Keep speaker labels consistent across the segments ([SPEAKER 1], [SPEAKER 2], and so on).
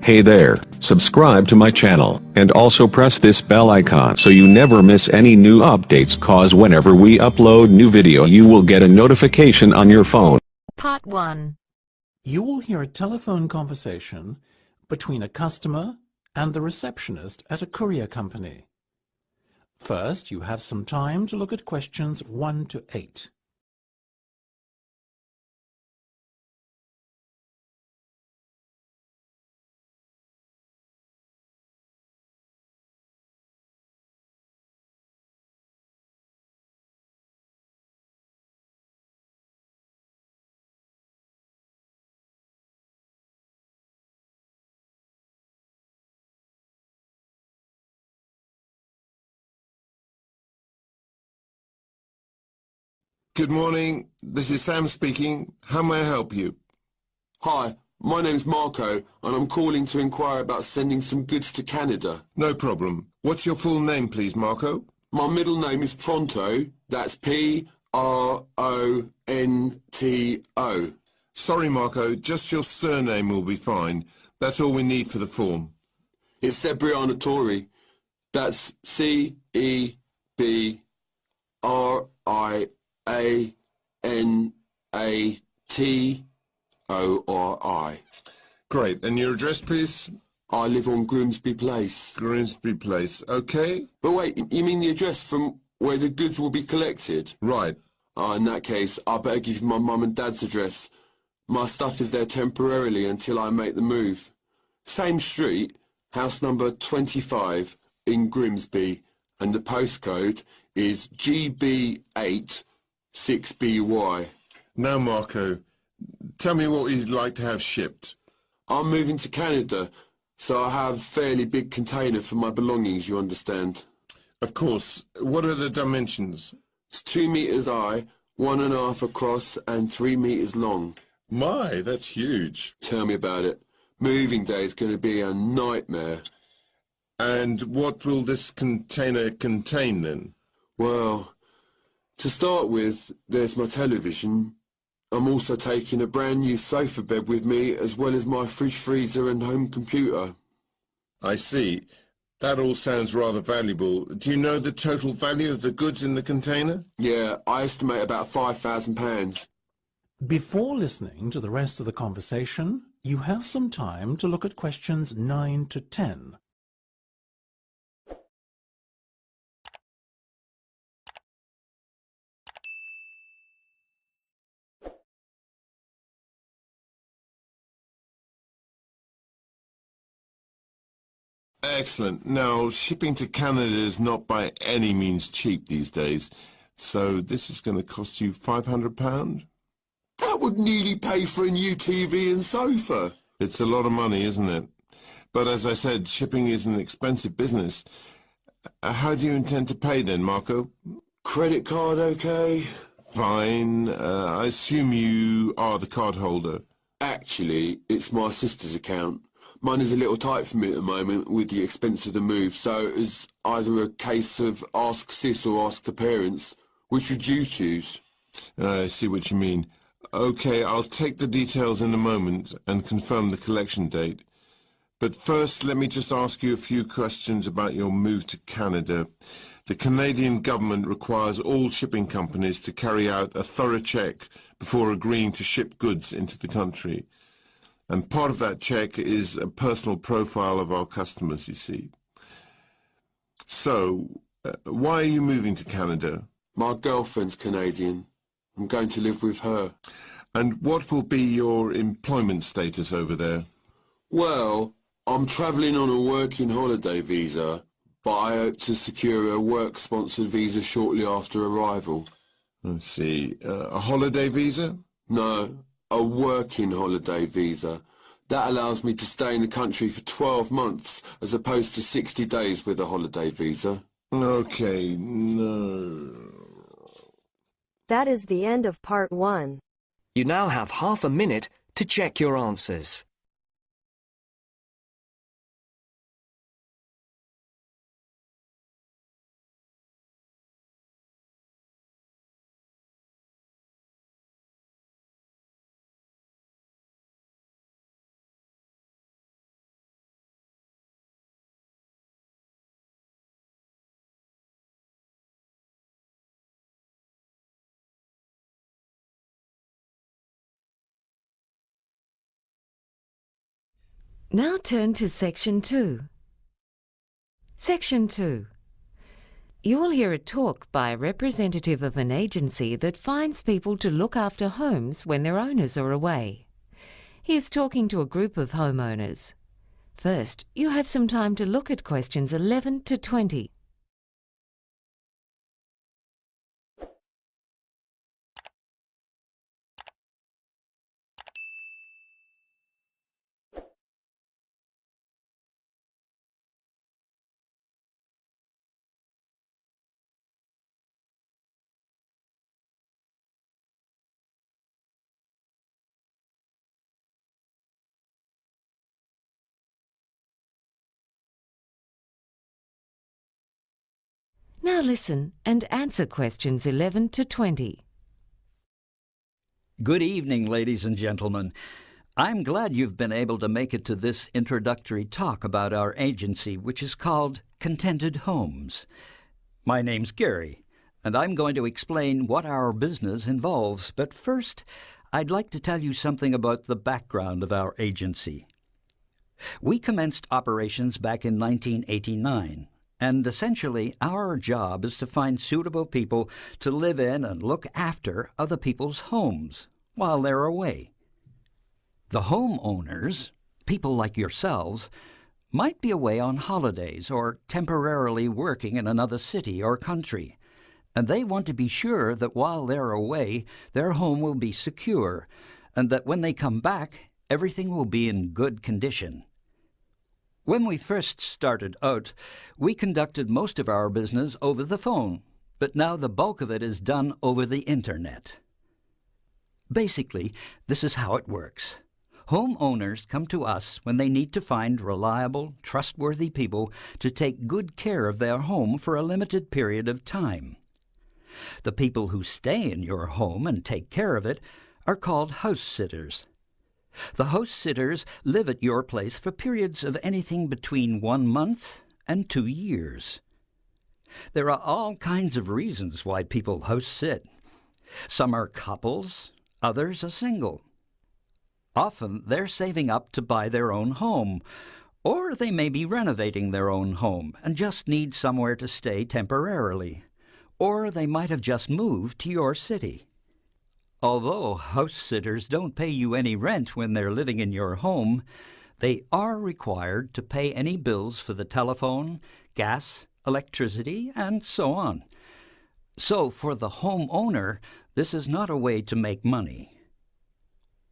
[SPEAKER 1] Hey there, subscribe to my channel, and also press this bell icon so you never miss any new updates, cause whenever we upload new video you will get a notification on your phone.
[SPEAKER 2] Part 1.
[SPEAKER 3] You will hear a telephone conversation between a customer and the receptionist at a courier company. First, you have some time to look at questions 1 to 8.
[SPEAKER 4] Good morning, this is Sam speaking. How may I help you?
[SPEAKER 5] Hi, my name's Marco, and I'm calling to inquire about sending some goods to Canada.
[SPEAKER 4] No problem. What's your full name, please, Marco?
[SPEAKER 5] My middle name is Pronto, that's P-R-O-N-T-O.
[SPEAKER 4] Sorry, Marco, just your surname will be fine. That's all we need for the form.
[SPEAKER 5] It's Cebriana Tori, that's C-E-B-R-I-A-N-A-T-O-R-I.
[SPEAKER 4] Great, and your address, please?
[SPEAKER 5] I live on Grimsby Place.
[SPEAKER 4] Grimsby Place, okay?
[SPEAKER 5] But wait, you mean the address from where the goods will be collected?
[SPEAKER 4] Right.
[SPEAKER 5] In that case, I better give you my mum and dad's address. My stuff is there temporarily until I make the move. Same street, house number 25 in Grimsby, and the postcode is GB8 6BY.
[SPEAKER 4] Now, Marco, tell me what you'd like to have shipped.
[SPEAKER 5] I'm moving to Canada, so I have a fairly big container for my belongings, you understand.
[SPEAKER 4] Of course. What are the dimensions?
[SPEAKER 5] It's 2 meters high, 1.5 across, and 3 meters long.
[SPEAKER 4] My, that's huge.
[SPEAKER 5] Tell me about it. Moving day is going to be a nightmare.
[SPEAKER 4] And what will this container contain, then?
[SPEAKER 5] Well, to start with, there's my television. I'm also taking a brand new sofa bed with me, as well as my fridge, freezer and home computer.
[SPEAKER 4] I see. That all sounds rather valuable. Do you know the total value of the goods in the container?
[SPEAKER 5] Yeah, I estimate about £5,000.
[SPEAKER 3] Before listening to the rest of the conversation, you have some time to look at questions 9 to 10.
[SPEAKER 4] Excellent. Now, shipping to Canada is not by any means cheap these days, so this is going to cost you £500?
[SPEAKER 5] That would nearly pay for a new TV and sofa.
[SPEAKER 4] It's a lot of money, isn't it? But as I said, shipping is an expensive business. How do you intend to pay then, Marco?
[SPEAKER 5] Credit card okay?
[SPEAKER 4] Fine. I assume you are the card holder.
[SPEAKER 5] Actually, it's my sister's account. Mine is a little tight for me at the moment with the expense of the move, so it's either a case of ask sis or ask the parents. Which would you choose?
[SPEAKER 4] I see what you mean. Okay, I'll take the details in a moment and confirm the collection date. But first, let me just ask you a few questions about your move to Canada. The Canadian government requires all shipping companies to carry out a thorough check before agreeing to ship goods into the country. And part of that check is a personal profile of our customers, you see. So, why are you moving to Canada?
[SPEAKER 5] My girlfriend's Canadian. I'm going to live with her.
[SPEAKER 4] And what will be your employment status over there?
[SPEAKER 5] Well, I'm travelling on a working holiday visa, but I hope to secure a work-sponsored visa shortly after arrival.
[SPEAKER 4] I see. A holiday visa?
[SPEAKER 5] No, a working holiday visa. That allows me to stay in the country for 12 months as opposed to 60 days with a holiday visa.
[SPEAKER 4] Okay, no.
[SPEAKER 2] That is the end of Part 1.
[SPEAKER 6] You now have half a minute to check your answers.
[SPEAKER 7] Now turn to Section 2. Section 2. You will hear a talk by a representative of an agency that finds people to look after homes when their owners are away. He is talking to a group of homeowners. First, you have some time to look at questions 11 to 20. Now listen and answer questions 11 to 20.
[SPEAKER 8] Good evening, ladies and gentlemen. I'm glad you've been able to make it to this introductory talk about our agency, which is called Contented Homes. My name's Gary, and I'm going to explain what our business involves. But first, I'd like to tell you something about the background of our agency. We commenced operations back in 1989. And essentially, our job is to find suitable people to live in and look after other people's homes while they're away. The homeowners, people like yourselves, might be away on holidays or temporarily working in another city or country, and they want to be sure that while they're away, their home will be secure, and that when they come back, everything will be in good condition. When we first started out, we conducted most of our business over the phone, but now the bulk of it is done over the Internet. Basically, this is how it works. Homeowners come to us when they need to find reliable, trustworthy people to take good care of their home for a limited period of time. The people who stay in your home and take care of it are called house sitters. The house sitters live at your place for periods of anything between 1 month and 2 years. There are all kinds of reasons why people house sit. Some are couples, others are single. Often they're saving up to buy their own home, or they may be renovating their own home and just need somewhere to stay temporarily, or they might have just moved to your city. Although house sitters don't pay you any rent when they're living in your home, they are required to pay any bills for the telephone, gas, electricity, and so on. So for the homeowner, this is not a way to make money.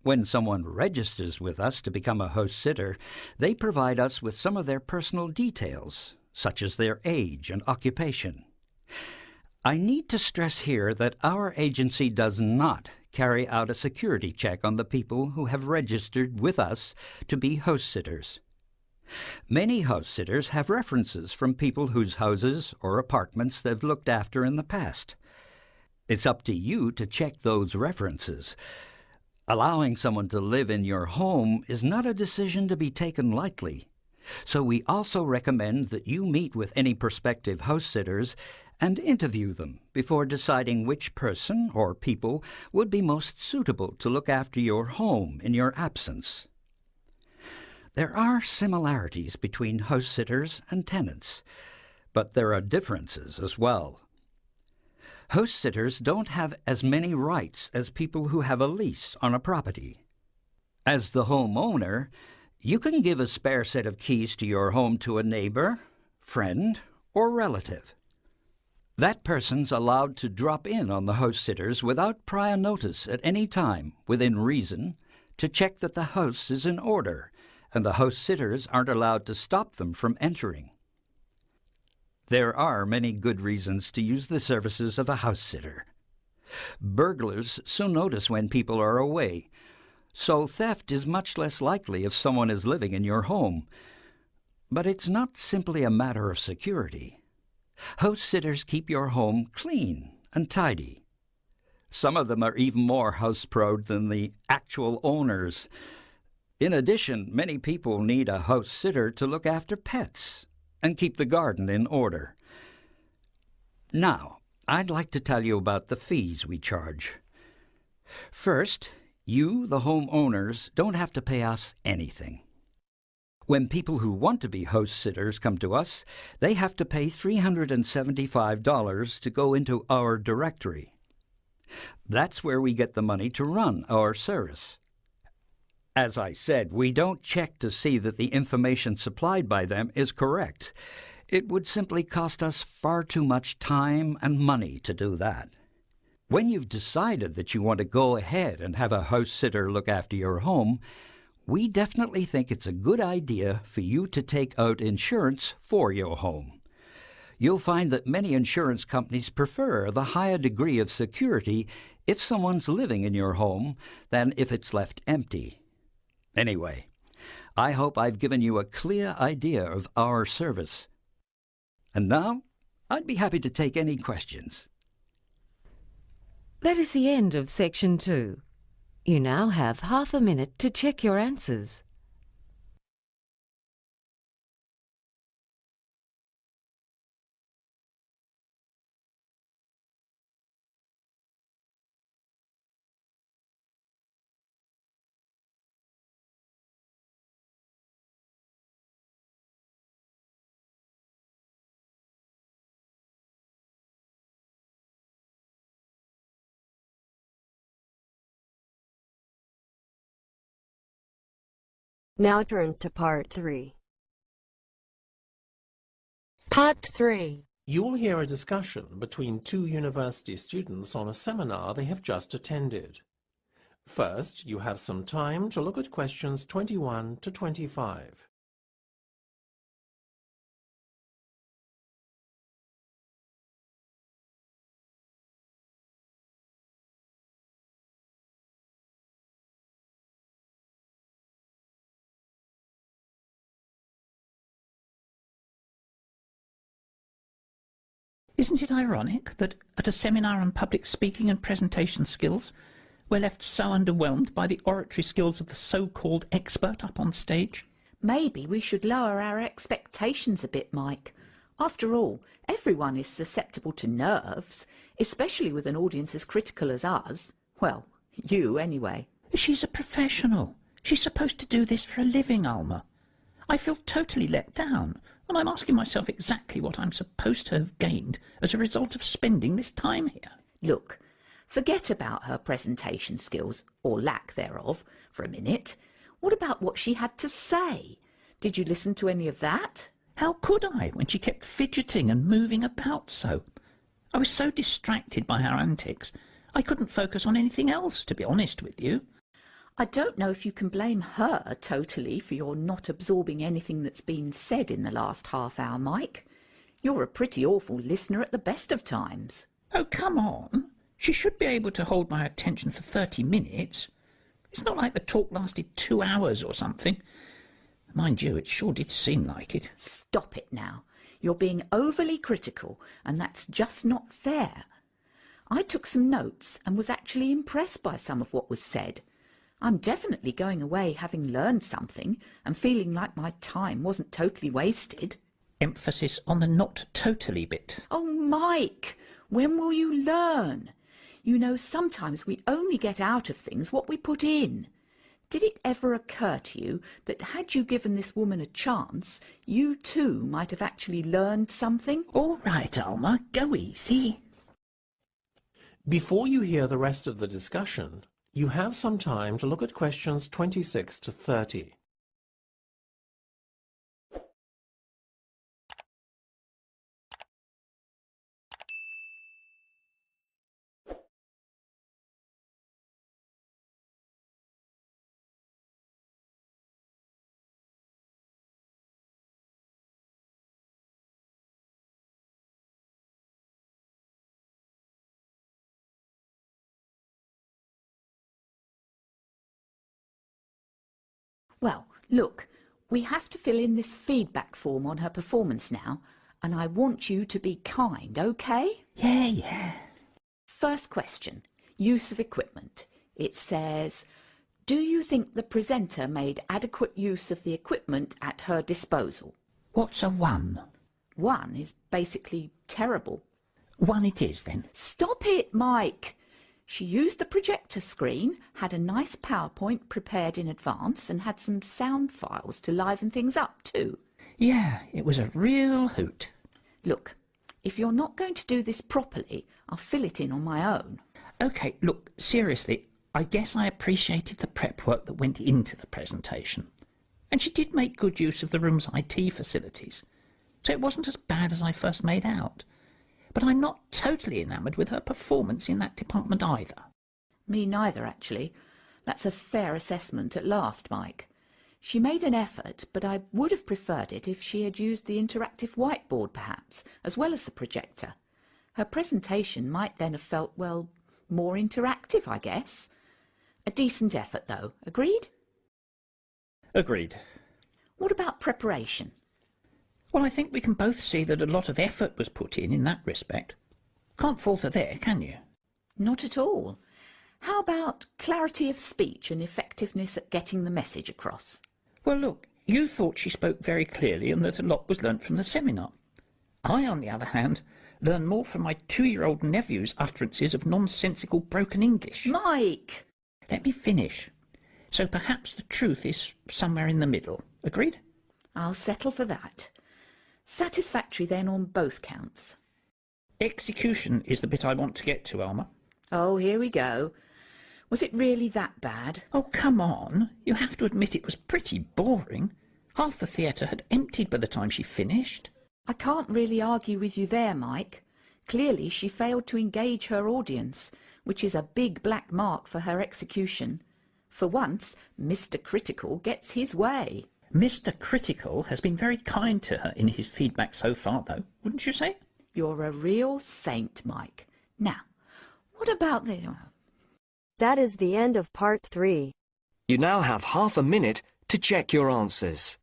[SPEAKER 8] When someone registers with us to become a house sitter, they provide us with some of their personal details, such as their age and occupation. I need to stress here that our agency does not carry out a security check on the people who have registered with us to be house sitters. Many house sitters have references from people whose houses or apartments they've looked after in the past. It's up to you to check those references. Allowing someone to live in your home is not a decision to be taken lightly. So we also recommend that you meet with any prospective house sitters and interview them before deciding which person or people would be most suitable to look after your home in your absence. There are similarities between house sitters and tenants, but there are differences as well. House sitters don't have as many rights as people who have a lease on a property. As the homeowner, you can give a spare set of keys to your home to a neighbor, friend, or relative. That person's allowed to drop in on the house sitters without prior notice at any time, within reason, to check that the house is in order, and the house sitters aren't allowed to stop them from entering. There are many good reasons to use the services of a house sitter. Burglars soon notice when people are away, so theft is much less likely if someone is living in your home. But it's not simply a matter of security. House sitters keep your home clean and tidy. Some of them are even more house-proud than the actual owners. In addition, many people need a house sitter to look after pets and keep the garden in order. Now, I'd like to tell you about the fees we charge. First, you, the homeowners, don't have to pay us anything. When people who want to be house sitters come to us, they have to pay $375 to go into our directory. That's where we get the money to run our service. As I said, we don't check to see that the information supplied by them is correct. It would simply cost us far too much time and money to do that. When you've decided that you want to go ahead and have a house sitter look after your home, we definitely think it's a good idea for you to take out insurance for your home. You'll find that many insurance companies prefer the higher degree of security if someone's living in your home than if it's left empty. Anyway, I hope I've given you a clear idea of our service. And now, I'd be happy to take any questions.
[SPEAKER 7] That is the end of Section 2. You now have half a minute to check your answers.
[SPEAKER 2] Now turns to Part 3. Part 3.
[SPEAKER 3] You will hear a discussion between two university students on a seminar they have just attended. First, you have some time to look at questions 21 to 25.
[SPEAKER 9] Isn't it ironic that at a seminar on public speaking and presentation skills, we're left so underwhelmed by the oratory skills of the so-called expert up on stage?
[SPEAKER 10] Maybe we should lower our expectations a bit, Mike. After all, everyone is susceptible to nerves, especially with an audience as critical as us. Well, you anyway.
[SPEAKER 9] She's a professional. She's supposed to do this for a living, Alma. I feel totally let down, and I'm asking myself exactly what I'm supposed to have gained as a result of spending this time here.
[SPEAKER 10] Look, forget about her presentation skills, or lack thereof, for a minute. What about what she had to say? Did you listen to any of that?
[SPEAKER 9] How could I, when she kept fidgeting and moving about so? I was so distracted by her antics, I couldn't focus on anything else, to be honest with you.
[SPEAKER 10] I don't know if you can blame her totally for your not absorbing anything that's been said in the last half hour, Mike. You're a pretty awful listener at the best of times.
[SPEAKER 9] Oh, come on. She should be able to hold my attention for 30 minutes. It's not like the talk lasted 2 hours or something. Mind you, it sure did seem like it.
[SPEAKER 10] Stop it now. You're being overly critical, and that's just not fair. I took some notes and was actually impressed by some of what was said. I'm definitely going away having learned something and feeling like my time wasn't totally wasted.
[SPEAKER 9] Emphasis on the not totally bit.
[SPEAKER 10] Oh, Mike, when will you learn? You know, sometimes we only get out of things what we put in. Did it ever occur to you that had you given this woman a chance, you too might have actually learned something?
[SPEAKER 9] All right, Alma, go easy.
[SPEAKER 3] Before you hear the rest of the discussion, you have some time to look at questions 26 to 30.
[SPEAKER 10] Well, look, we have to fill in this feedback form on her performance now, and I want you to be kind, okay?
[SPEAKER 9] Yeah.
[SPEAKER 10] First question, use of equipment. It says, do you think the presenter made adequate use of the equipment at her disposal?
[SPEAKER 9] What's a 1?
[SPEAKER 10] 1 is basically terrible.
[SPEAKER 9] 1 it is, then.
[SPEAKER 10] Stop it, Mike! She used the projector screen, had a nice PowerPoint prepared in advance, and had some sound files to liven things up too.
[SPEAKER 9] Yeah, it was a real hoot.
[SPEAKER 10] Look, if you're not going to do this properly, I'll fill it in on my own.
[SPEAKER 9] OK, look, seriously, I guess I appreciated the prep work that went into the presentation. And she did make good use of the room's IT facilities, so it wasn't as bad as I first made out. But I'm not totally enamoured with her performance in that department either.
[SPEAKER 10] Me neither, actually. That's a fair assessment at last, Mike. She made an effort, but I would have preferred it if she had used the interactive whiteboard, perhaps, as well as the projector. Her presentation might then have felt, well, more interactive, I guess. A decent effort, though. Agreed?
[SPEAKER 9] Agreed.
[SPEAKER 10] What about preparation?
[SPEAKER 9] Well, I think we can both see that a lot of effort was put in that respect. Can't falter there, can you?
[SPEAKER 10] Not at all. How about clarity of speech and effectiveness at getting the message across?
[SPEAKER 9] Well, look, you thought she spoke very clearly and that a lot was learnt from the seminar. I, on the other hand, learned more from my 2-year-old nephew's utterances of nonsensical broken English.
[SPEAKER 10] Mike!
[SPEAKER 9] Let me finish. So perhaps the truth is somewhere in the middle. Agreed?
[SPEAKER 10] I'll settle for that. Satisfactory then on both counts.
[SPEAKER 9] Execution is the bit I want to get to, Alma.
[SPEAKER 10] Oh, here we go. Was it really that bad?
[SPEAKER 9] Oh, come on. You have to admit it was pretty boring. Half the theatre had emptied by the time she finished.
[SPEAKER 10] I can't really argue with you there, Mike. Clearly she failed to engage her audience, which is a big black mark for her execution. For once, Mr. Critical gets his way.
[SPEAKER 9] Mr. Critical has been very kind to her in his feedback so far, though, wouldn't you say?
[SPEAKER 10] You're a real saint, Mike. Now, what about the...
[SPEAKER 2] That is the end of part 3.
[SPEAKER 6] You now have half a minute to check your answers.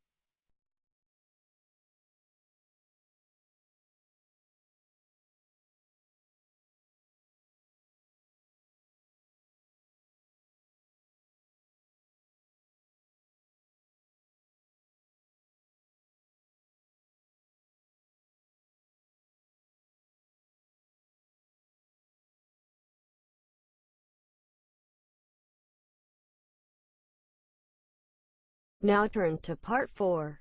[SPEAKER 2] Now turns to part 4.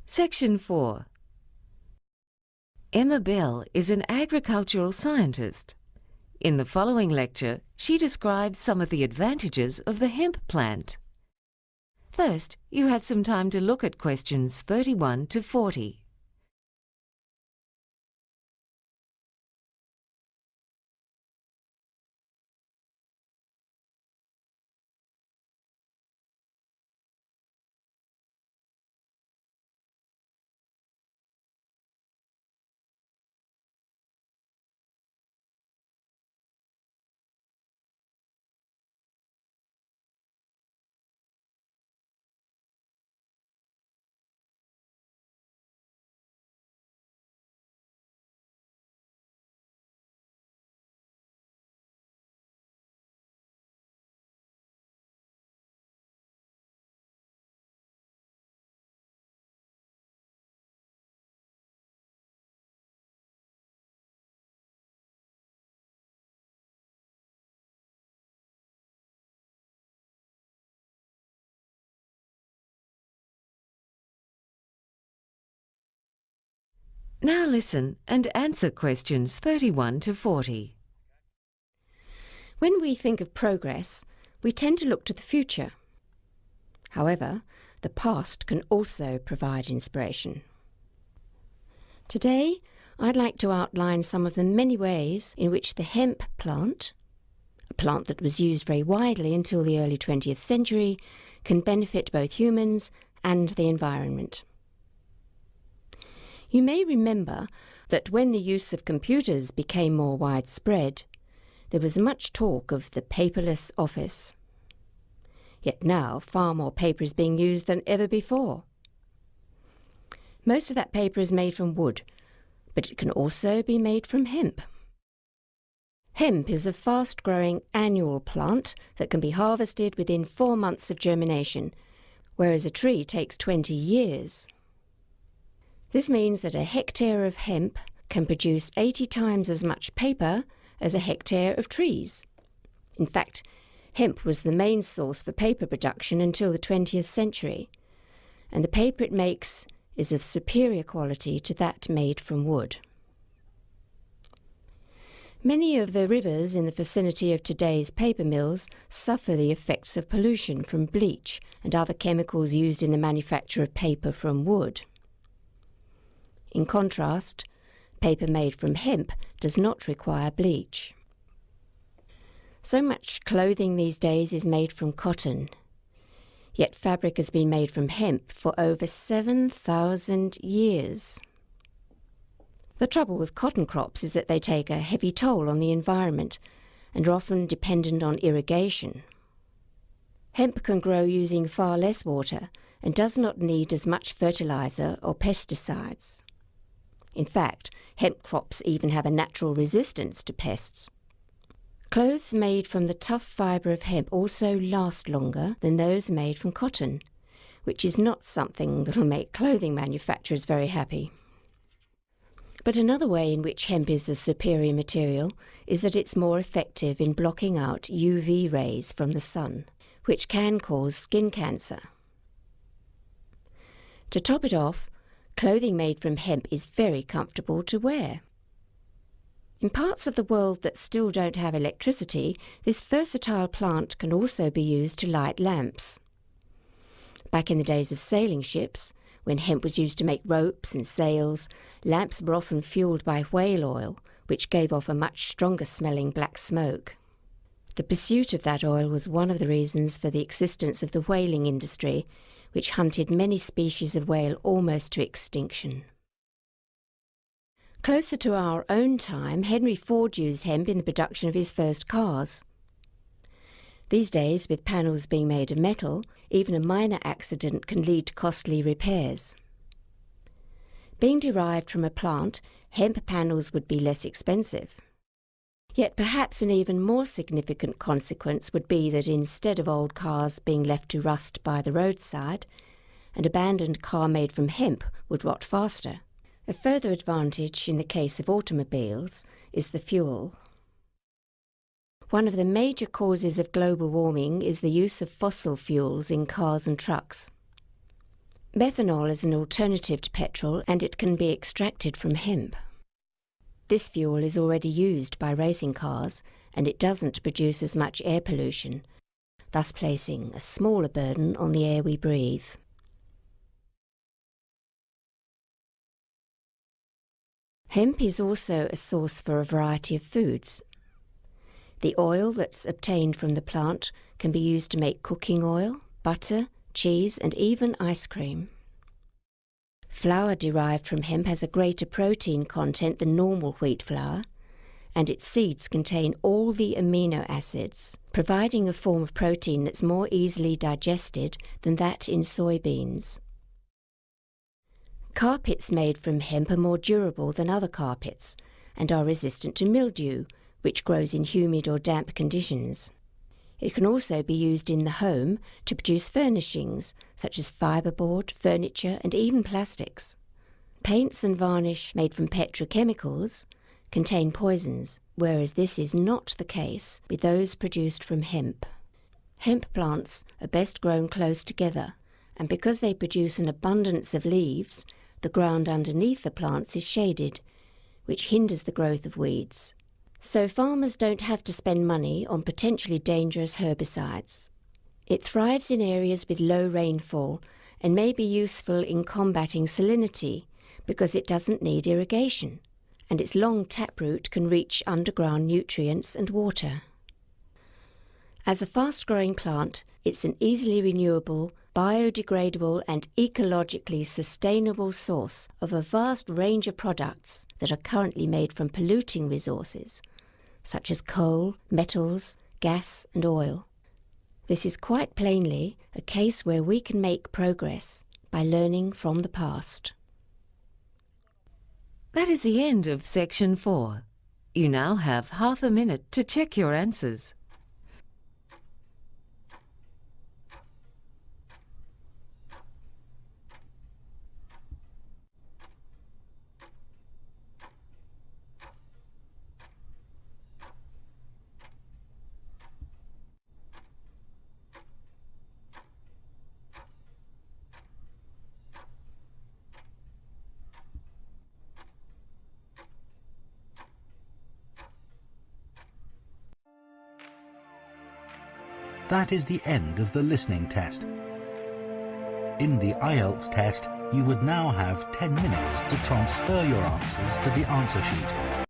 [SPEAKER 7] Section 4. Emma Bell is an agricultural scientist. In the following lecture, she describes some of the advantages of the hemp plant. First, you have some time to look at questions 31 to 40. Now listen and answer questions 31 to 40.
[SPEAKER 11] When we think of progress, we tend to look to the future. However, the past can also provide inspiration. Today, I'd like to outline some of the many ways in which the hemp plant, a plant that was used very widely until the early 20th century, can benefit both humans and the environment. You may remember that when the use of computers became more widespread, there was much talk of the paperless office. Yet now far more paper is being used than ever before. Most of that paper is made from wood, but it can also be made from hemp. Hemp is a fast-growing annual plant that can be harvested within 4 months of germination, whereas a tree takes 20 years. This means that a hectare of hemp can produce 80 times as much paper as a hectare of trees. In fact, hemp was the main source for paper production until the 20th century, and the paper it makes is of superior quality to that made from wood. Many of the rivers in the vicinity of today's paper mills suffer the effects of pollution from bleach and other chemicals used in the manufacture of paper from wood. In contrast, paper made from hemp does not require bleach. So much clothing these days is made from cotton, yet fabric has been made from hemp for over 7,000 years. The trouble with cotton crops is that they take a heavy toll on the environment and are often dependent on irrigation. Hemp can grow using far less water and does not need as much fertilizer or pesticides. In fact, hemp crops even have a natural resistance to pests. Clothes made from the tough fibre of hemp also last longer than those made from cotton, which is not something that'll make clothing manufacturers very happy. But another way in which hemp is the superior material is that it's more effective in blocking out UV rays from the sun, which can cause skin cancer. To top it off, clothing made from hemp is very comfortable to wear. In parts of the world that still don't have electricity, this versatile plant can also be used to light lamps. Back in the days of sailing ships, when hemp was used to make ropes and sails, lamps were often fueled by whale oil, which gave off a much stronger smelling black smoke. The pursuit of that oil was one of the reasons for the existence of the whaling industry, which hunted many species of whale almost to extinction. Closer to our own time, Henry Ford used hemp in the production of his first cars. These days, with panels being made of metal, even a minor accident can lead to costly repairs. Being derived from a plant, hemp panels would be less expensive. Yet perhaps an even more significant consequence would be that instead of old cars being left to rust by the roadside, an abandoned car made from hemp would rot faster. A further advantage in the case of automobiles is the fuel. One of the major causes of global warming is the use of fossil fuels in cars and trucks. Methanol is an alternative to petrol, and it can be extracted from hemp. This fuel is already used by racing cars, and it doesn't produce as much air pollution, thus placing a smaller burden on the air we breathe. Hemp is also a source for a variety of foods. The oil that's obtained from the plant can be used to make cooking oil, butter, cheese, and even ice cream. Flour derived from hemp has a greater protein content than normal wheat flour, and its seeds contain all the amino acids, providing a form of protein that's more easily digested than that in soybeans. Carpets made from hemp are more durable than other carpets and are resistant to mildew, which grows in humid or damp conditions. It can also be used in the home to produce furnishings such as fiberboard, furniture, and even plastics. Paints and varnish made from petrochemicals contain poisons, whereas this is not the case with those produced from hemp. Hemp plants are best grown close together, and because they produce an abundance of leaves, the ground underneath the plants is shaded, which hinders the growth of weeds. So farmers don't have to spend money on potentially dangerous herbicides. It thrives in areas with low rainfall and may be useful in combating salinity because it doesn't need irrigation, and its long taproot can reach underground nutrients and water. As a fast-growing plant, it's an easily renewable, biodegradable and ecologically sustainable source of a vast range of products that are currently made from polluting resources, such as coal, metals, gas and oil. This is quite plainly a case where we can make progress by learning from the past.
[SPEAKER 7] That is the end of Section 4. You now have half a minute to check your answers.
[SPEAKER 12] That is the end of the listening test. In the IELTS test, you would now have 10 minutes to transfer your answers to the answer sheet.